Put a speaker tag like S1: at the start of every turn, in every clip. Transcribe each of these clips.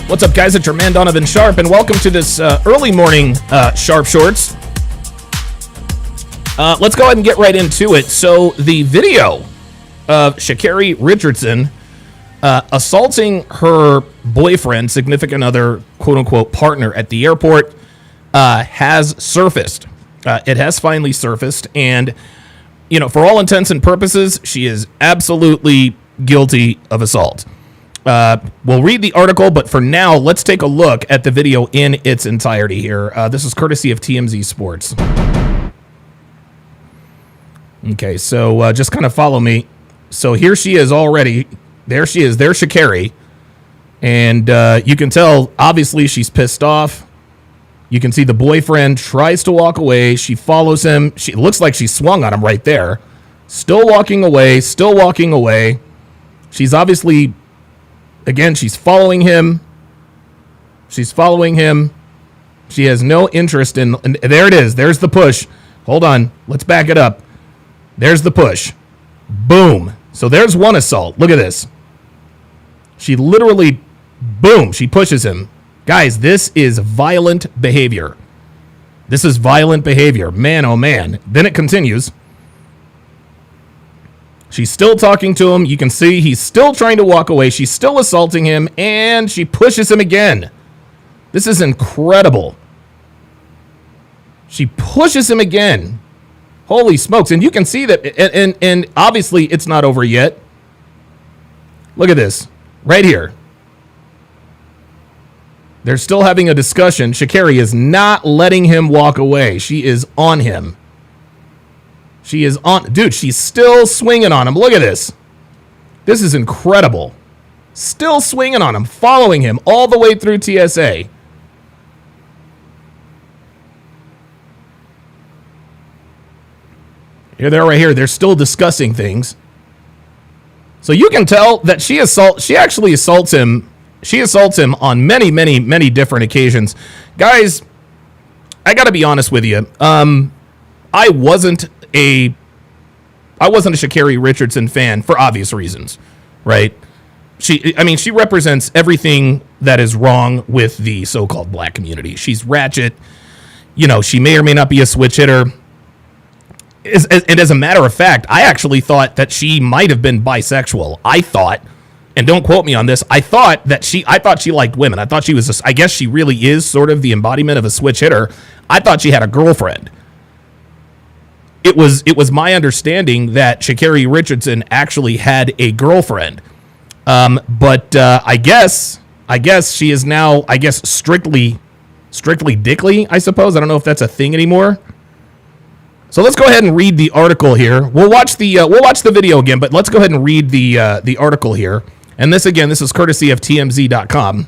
S1: What's up, guys? It's your man Donovan Sharp, and welcome to this early morning Sharp Shorts. Let's go ahead and get right into it. So the video of Sha'Carri Richardson assaulting her boyfriend, significant other, quote-unquote partner at the airport has surfaced. It has finally surfaced, and, you know, for all intents and purposes, she is absolutely guilty of assault. We'll read the article, but for now, let's take a look at the video in its entirety here. This is courtesy of TMZ Sports. Okay, so just kind of follow me. So here she is already. There she is. There's Sha'Carri. And you can tell, obviously, she's pissed off. You can see the boyfriend tries to walk away. She follows him. It looks like she swung on him right there. Still walking away. Still walking away. She's obviously... Again, she's following him. She's following him. She has no interest in... And there it is. There's the push. Hold on. Let's back it up. There's the push. Boom. So there's one assault. Look at this. She literally... Boom. She pushes him. Guys, this is violent behavior. This is violent behavior. Man, oh man. Then it continues. She's still talking to him. You can see he's still trying to walk away. She's still assaulting him, and she pushes him again. This is incredible. She pushes him again. Holy smokes. And you can see that, and obviously it's not over yet. Look at this. Right here. They're still having a discussion. Sha'Carri is not letting him walk away. She is on him. She is on... Dude, she's still swinging on him. Look at this. This is incredible. Still swinging on him, following him all the way through TSA. Here they are right here. They're still discussing things. So you can tell that she actually assaults him. She assaults him on many, many, many different occasions. Guys, I got to be honest with you. I wasn't a Sha'Carri Richardson fan for obvious reasons, right? She represents everything that is wrong with the so-called black community. She's ratchet. You know, she may or may not be a switch hitter. And as a matter of fact, I actually thought that she might have been bisexual. I thought, and don't quote me on this, I thought she liked women. I thought she was, I guess she really is sort of the embodiment of a switch hitter. I thought she had a girlfriend. It was my understanding that Sha'Carri Richardson actually had a girlfriend. But I guess she is now, strictly dickly, I suppose. I don't know if that's a thing anymore. So let's go ahead and read the article here. We'll watch the video again, but let's go ahead and read the article here. And this is courtesy of TMZ.com.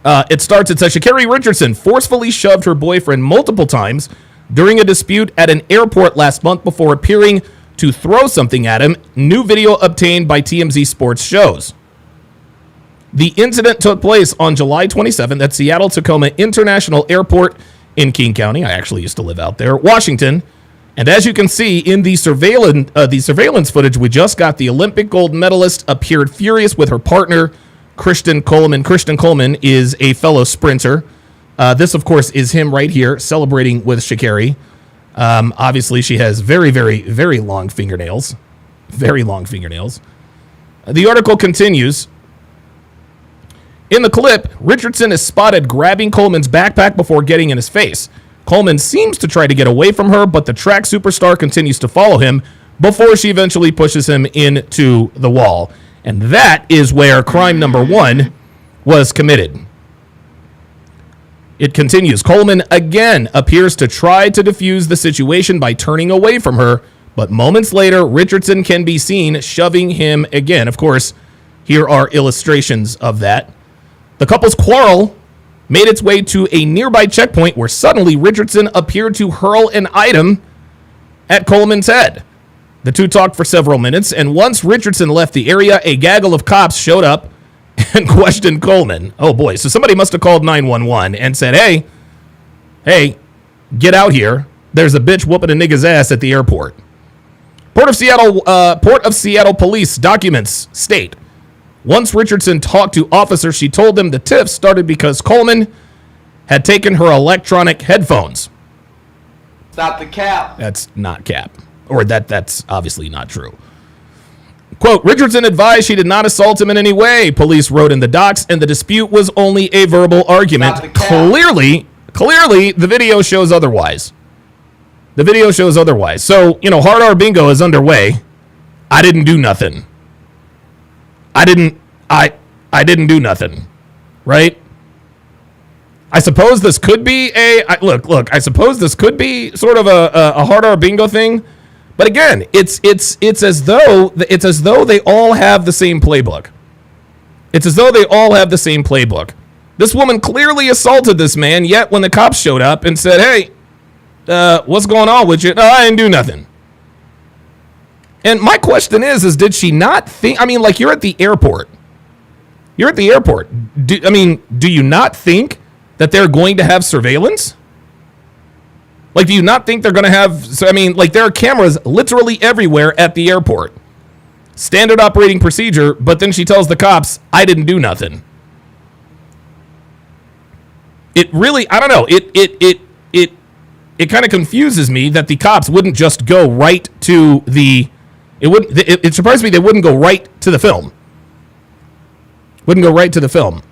S1: It says Sha'Carri Richardson forcefully shoved her boyfriend multiple times during a dispute at an airport last month before appearing to throw something at him. New video obtained by TMZ Sports shows. The incident took place on July 27th at Seattle-Tacoma International Airport in King County. I actually used to live out there, Washington. And as you can see in the surveillance footage we just got, the Olympic gold medalist appeared furious with her partner, Kristen Coleman. Kristen Coleman is a fellow sprinter. This, of course, is him right here celebrating with Sha'Carri. Obviously, she has very, very, very long fingernails. Very long fingernails. The article continues. In the clip, Richardson is spotted grabbing Coleman's backpack before getting in his face. Coleman seems to try to get away from her, but the track superstar continues to follow him before she eventually pushes him into the wall. And that is where crime number one was committed. It continues. Coleman again appears to try to defuse the situation by turning away from her, but moments later, Richardson can be seen shoving him again. Of course, here are illustrations of that. The couple's quarrel made its way to a nearby checkpoint where suddenly Richardson appeared to hurl an item at Coleman's head. The two talked for several minutes, and once Richardson left the area, a gaggle of cops showed up and questioned Coleman. Oh boy, so somebody must have called 911 and said, hey, get out here. There's a bitch whooping a nigga's ass at the airport. Port of Seattle police documents state Once Richardson talked to officers, she told them the tiff started because Coleman had taken her electronic headphones.
S2: Stop the cap.
S1: That's not cap. Or that's obviously not true. Quote, Richardson advised she did not assault him in any way, police wrote in the docs, and the dispute was only a verbal argument. Clearly, the video shows otherwise. The video shows otherwise. So, hard R bingo is underway. I didn't do nothing. I didn't do nothing. Right? I suppose this could be look, I suppose this could be sort of a hard R bingo thing. But again, it's as though they all have the same playbook. It's as though they all have the same playbook. This woman clearly assaulted this man, yet when the cops showed up and said, "Hey, what's going on with you?" "No, I didn't do nothing." And my question is did she not think? I mean, like, you're at the airport. You're at the airport. Do you not think that they're going to have surveillance? Like, do you not think they're going to have, there are cameras literally everywhere at the airport. Standard operating procedure, but then she tells the cops, I didn't do nothing. It really, I don't know, it kind of confuses me that the cops wouldn't just go right to it surprised me they wouldn't go right to the film. Wouldn't go right to the film.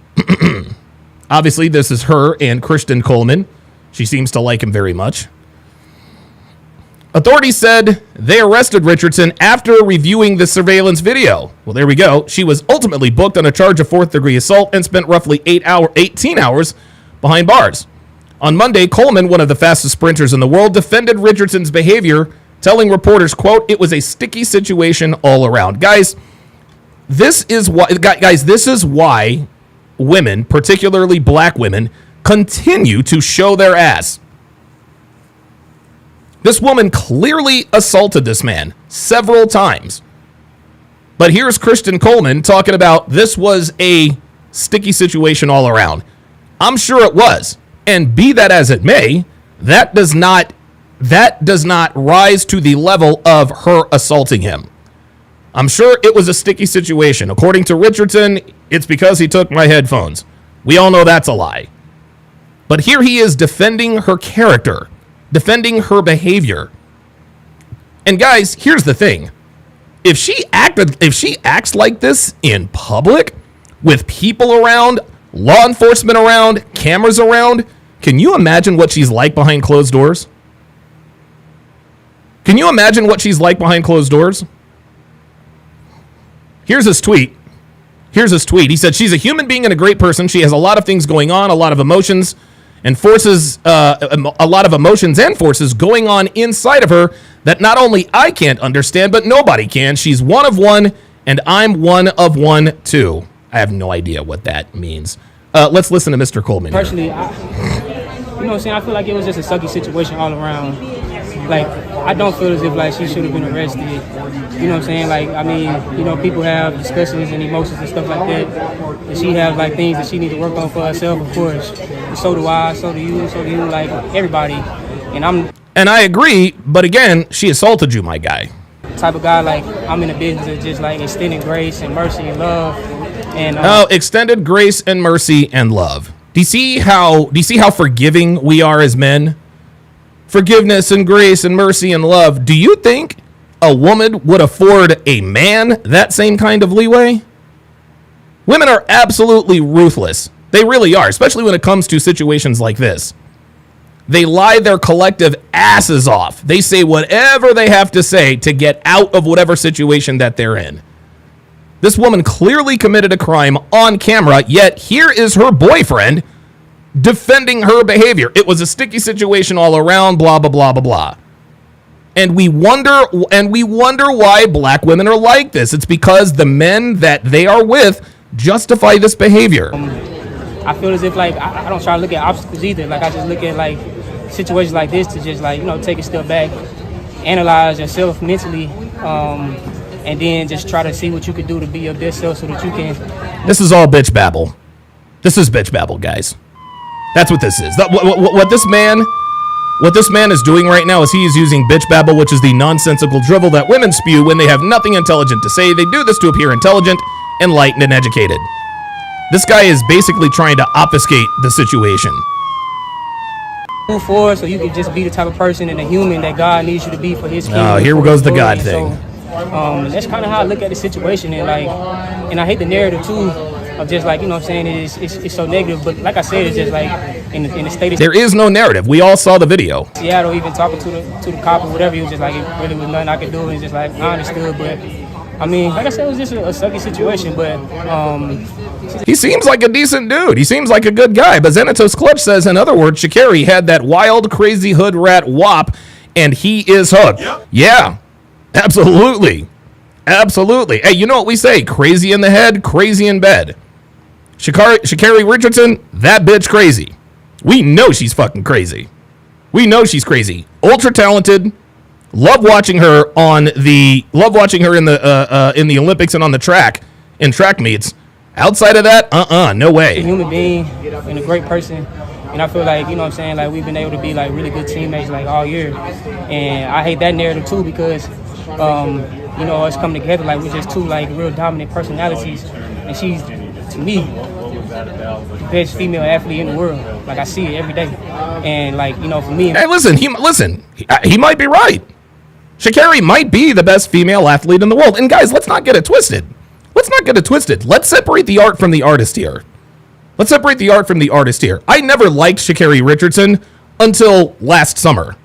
S1: Obviously, this is her and Christian Coleman. She seems to like him very much. Authorities said they arrested Richardson after reviewing the surveillance video. Well, there we go. She was ultimately booked on a charge of fourth-degree assault and spent roughly 18 hours behind bars. On Monday, Coleman, one of the fastest sprinters in the world, defended Richardson's behavior, telling reporters, quote, "It was a sticky situation all around." Guys, this is why women, particularly black women, continue to show their ass. This woman clearly assaulted this man several times. But here's Christian Coleman talking about this was a sticky situation all around. I'm sure it was. And be that as it may, that does not rise to the level of her assaulting him. I'm sure it was a sticky situation. According to Richardson, it's because he took my headphones. We all know that's a lie. But here he is defending her character, defending her behavior. And guys, here's the thing. If she acts like this in public, with people around, law enforcement around, cameras around, can you imagine what she's like behind closed doors? Can you imagine what she's like behind closed doors? Here's his tweet. He said, "She's a human being and a great person. She has a lot of things going on, a lot of emotions and forces, going on inside of her that not only I can't understand, but nobody can. She's one of one, and I'm one of one too." I have no idea what that means. Let's listen to Mr. Coleman here.
S3: Personally, I feel like it was just a sucky situation all around. Like, I don't feel as if, like, she should have been arrested. You know what I'm saying? Like, I mean, people have discussions and emotions and stuff like that. And she has, like, things that she needs to work on for herself, of course. And so do I, so do you, like, everybody. And
S1: I agree, but again, she assaulted you, my guy.
S3: Type of guy, like, I'm in the business of just, like, extending grace and mercy and love. And
S1: extended grace and mercy and love. Do you see how forgiving we are as men? Forgiveness and grace and mercy and love. Do you think a woman would afford a man that same kind of leeway? Women are absolutely ruthless. They really are, especially when it comes to situations like this. They lie their collective asses off. They say whatever they have to say to get out of whatever situation that they're in. This woman clearly committed a crime on camera, yet here is her boyfriend defending her behavior. It was a sticky situation all around, blah, blah, blah, blah, blah. And we wonder why black women are like this. It's because the men that they are with justify this behavior.
S3: I feel as if, like, I don't try to look at obstacles either. Like, I just look at, like, situations like this to just, like, take a step back, analyze yourself mentally, and then just try to see what you can do to be your best self so that you can.
S1: This is all bitch babble. This is bitch babble, guys. That's what this is. What this man is doing right now is he is using bitch babble, which is the nonsensical drivel that women spew when they have nothing intelligent to say. They do this to appear intelligent, enlightened, and educated. This guy is basically trying to obfuscate the situation.
S3: Move forward so you can just be the type of person and a human that God needs you to be for his kingdom.
S1: Oh, here goes the God
S3: So,
S1: thing.
S3: that's kind of how I look at the situation, and I hate the narrative too of just like, you know what I'm saying, it's so negative, but like I said, it's just like in the state of
S1: There is no narrative. We all saw the video.
S3: Seattle, even talking to the cop or whatever, he was just like, it really was nothing I could do. It's just like, I understood, but I mean, like I said, it was just a sucky situation, but
S1: He seems like a decent dude. He seems like a good guy. But Xanatos Clutch says, in other words, Sha'Carri had that wild, crazy hood rat wop, and he is hooked. Yep. Yeah, absolutely. Absolutely. Hey, you know what we say? Crazy in the head, crazy in bed. Sha'Carri Richardson, that bitch crazy. We know she's fucking crazy. We know she's crazy. Ultra talented. Love watching her in the Olympics and on the track in track meets. Outside of that, no way.
S3: a human being and a great person. And I feel like, you know what I'm saying, like we've been able to be like really good teammates like all year. And I hate that narrative too because, you know, us coming together, like we're just two like real dominant personalities. And she's, to me, the best female athlete in the world. Like I see it every day. And like, you know, for me.
S1: Hey, listen, he might be right. Sha'Carri might be the best female athlete in the world. And guys, let's not get it twisted. Let's separate the art from the artist here. I never liked Sha'Carri Richardson until last summer.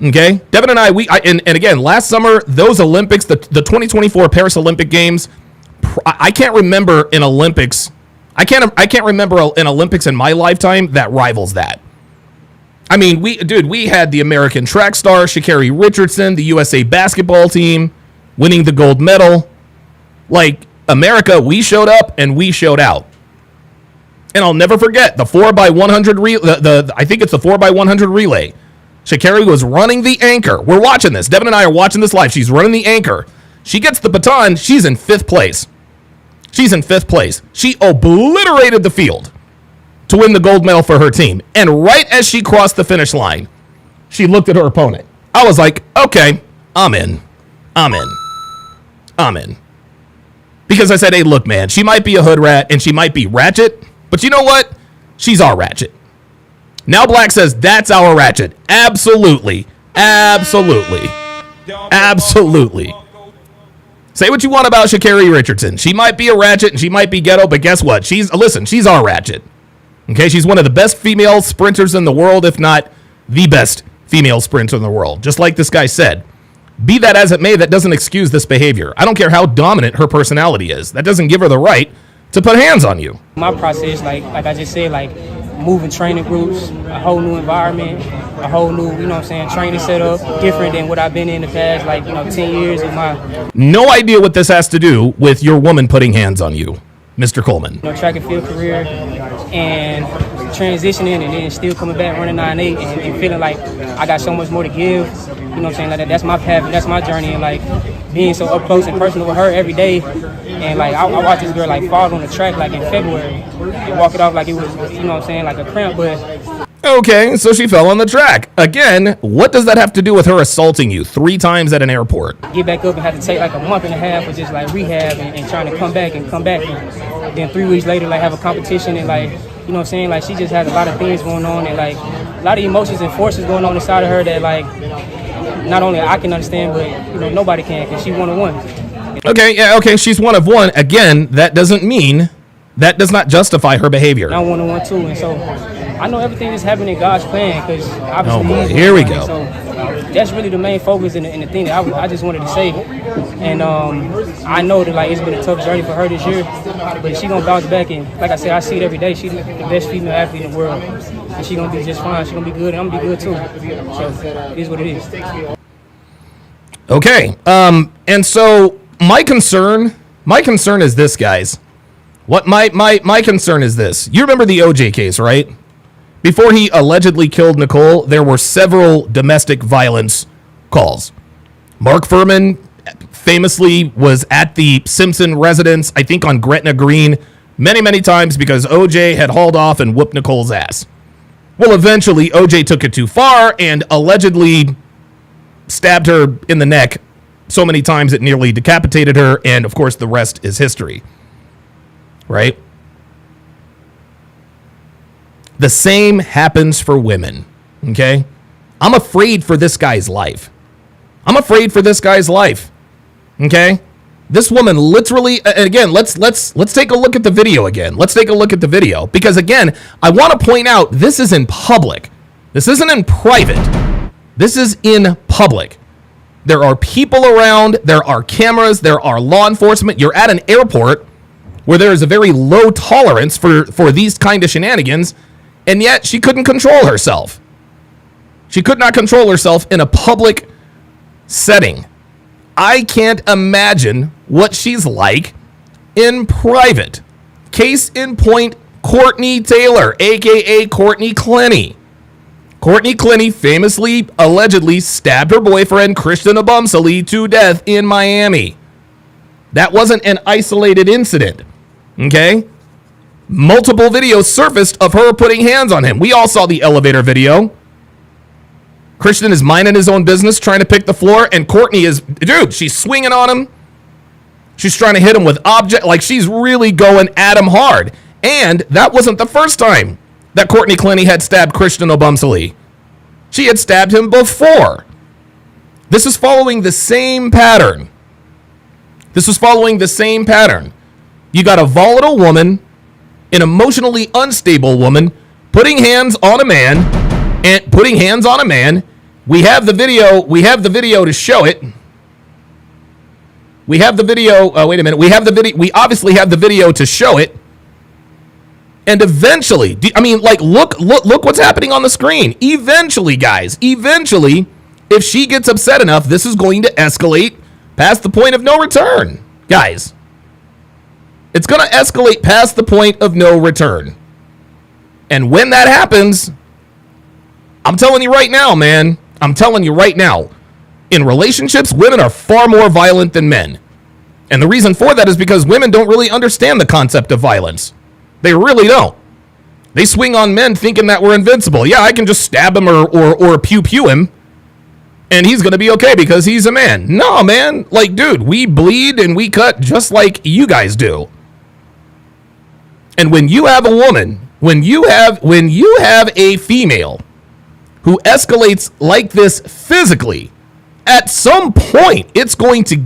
S1: Okay? Devin and I, and again, last summer, those Olympics, the 2024 Paris Olympic Games, I can't remember an Olympics. I can't remember an Olympics in my lifetime that rivals that. I mean, we had the American track star, Sha'Carri Richardson, the USA basketball team, winning the gold medal. Like, America, we showed up and we showed out. And I'll never forget the 4x100 I think it's the 4x100 relay. Sha'Carri was running the anchor. We're watching this. Devin and I are watching this live. She's running the anchor. She gets the baton. She's in fifth place. She obliterated the field to win the gold medal for her team. And right as she crossed the finish line, she looked at her opponent. I was like, okay, I'm in. Because I said, hey, look, man, she might be a hood rat and she might be ratchet, but you know what? She's our ratchet. Now Black says, that's our ratchet. Absolutely. Say what you want about Sha'Carri Richardson. She might be a ratchet and she might be ghetto, but guess what? She's our ratchet. Okay, she's one of the best female sprinters in the world, if not the best female sprinter in the world. Just like this guy said. Be that as it may, that doesn't excuse this behavior. I don't care how dominant her personality is. That doesn't give her the right to put hands on you.
S3: My process, like I just said, like moving training groups, a whole new environment, a whole new, you know what I'm saying, training setup, different than what I've been in the past, like, 10 years of my...
S1: No idea what this has to do with your woman putting hands on you, Mr. Coleman.
S3: Track and field career and transitioning and then still coming back running 9.8 and feeling like I got so much more to give. You know what I'm saying? Like that's my path, that's my journey, and like being so up close and personal with her every day. And like I watched this girl like fall on the track like in February and walk it off like it was, you know what I'm saying, like a cramp. But
S1: okay, so she fell on the track. Again, what does that have to do with her assaulting you 3 times at an airport?
S3: Get back up and had to take like a month and a half of just like rehab and trying to come back. And then 3 weeks later, like have a competition and like, you know what I'm saying? Like she just has a lot of things going on and like a lot of emotions and forces going on inside of her that like not only I can understand, but nobody can because she's one of one.
S1: Okay, she's one of one. Again, that does not justify her behavior.
S3: I'm one of one too, and so I know everything is happening in God's plan because obviously.
S1: Oh boy, here we go.
S3: So that's really the main focus and the thing that I just wanted to say. And I know that like it's been a tough journey for her this year, but she gonna bounce back. And like I said, I see it every day. She's the best female athlete in the world, and she gonna be just fine. She gonna be good, and I'm gonna be good too. So it is what it is.
S1: Okay, and so my concern is this, guys. What my concern is this. You remember the OJ case, right? Before he allegedly killed Nicole, there were several domestic violence calls. Mark Furman famously was at the Simpson residence, I think on Gretna Green, many times because OJ had hauled off and whooped Nicole's ass. Well, eventually, OJ took it too far and allegedly stabbed her in the neck so many times it nearly decapitated her, and of course the rest is history. Right? The same happens for women. Okay? I'm afraid for this guy's life. I'm afraid for this guy's life. Okay? This woman literally, and again, let's take a look at the video again. Let's take a look at the video, because again, I want to point out this is in public. This isn't in private. This is in public. There are people around, there are cameras, there are law enforcement. You're at an airport where there is a very low tolerance for these kind of shenanigans, and yet she couldn't control herself. She could not control herself in a public setting. I can't imagine what she's like in private. Case in point, Courtney Taylor, a.k.a. Courtney Clenny. Courtney Clenny famously, allegedly stabbed her boyfriend, Christian Abumsali, to death in Miami. That wasn't an isolated incident, okay? Multiple videos surfaced of her putting hands on him. We all saw the elevator video. Christian is minding his own business, trying to pick the floor, and Courtney is, dude, she's swinging on him. She's trying to hit him with like she's really going at him hard. And that wasn't the first time that Courtney Clenny had stabbed Christian Abumsali. She had stabbed him before. This is following the same pattern. This is following the same pattern. You got a volatile woman, an emotionally unstable woman, putting hands on a man. And putting hands on a man. We have the video. We have the video to show it. We have the video. Wait a minute. We have the video. We obviously have the video to show it. And eventually, I mean, like, look what's happening on the screen. Eventually, guys, if she gets upset enough, this is going to escalate past the point of no return, guys. It's going to escalate past the point of no return. And when that happens, I'm telling you right now, man. I'm telling you right now. In relationships, women are far more violent than men. And the reason for that is because women don't really understand the concept of violence. They really don't. They swing on men thinking that we're invincible. Yeah, I can just stab him or pew him, and he's going to be okay because he's a man. No, man. Like, dude, we bleed and we cut just like you guys do. And when you have a woman, when you have a female who escalates like this physically, at some point, it's going to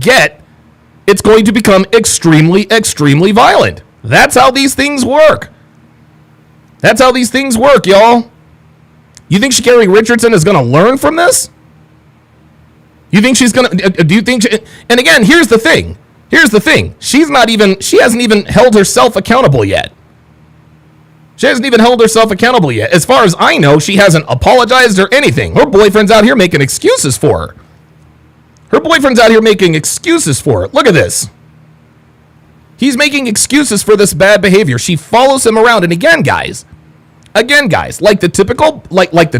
S1: become extremely, extremely violent. That's how these things work. That's how these things work, y'all. You think Sha'Carri Richardson is going to learn from this? You think she's going to, do you think, and again, here's the thing. She hasn't even held herself accountable yet. She hasn't even held herself accountable yet. As far as I know, she hasn't apologized or anything. Her boyfriend's out here making excuses for her. Look at this. He's making excuses for this bad behavior. She follows him around. And again, guys, like the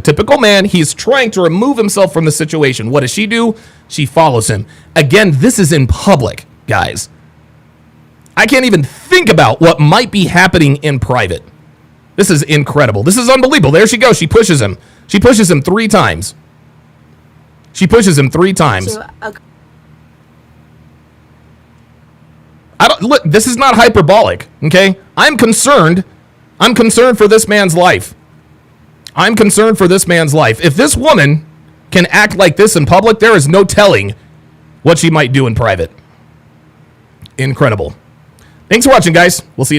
S1: typical man, he's trying to remove himself from the situation. What does she do? She follows him. Again, this is in public, guys. I can't even think about what might be happening in private. This is incredible. This is unbelievable. There she goes. She pushes him 3 times. Look, this is not hyperbolic, okay? I'm concerned for this man's life. If this woman can act like this in public, there is no telling what she might do in private. Incredible. Thanks for watching, guys. We'll see you.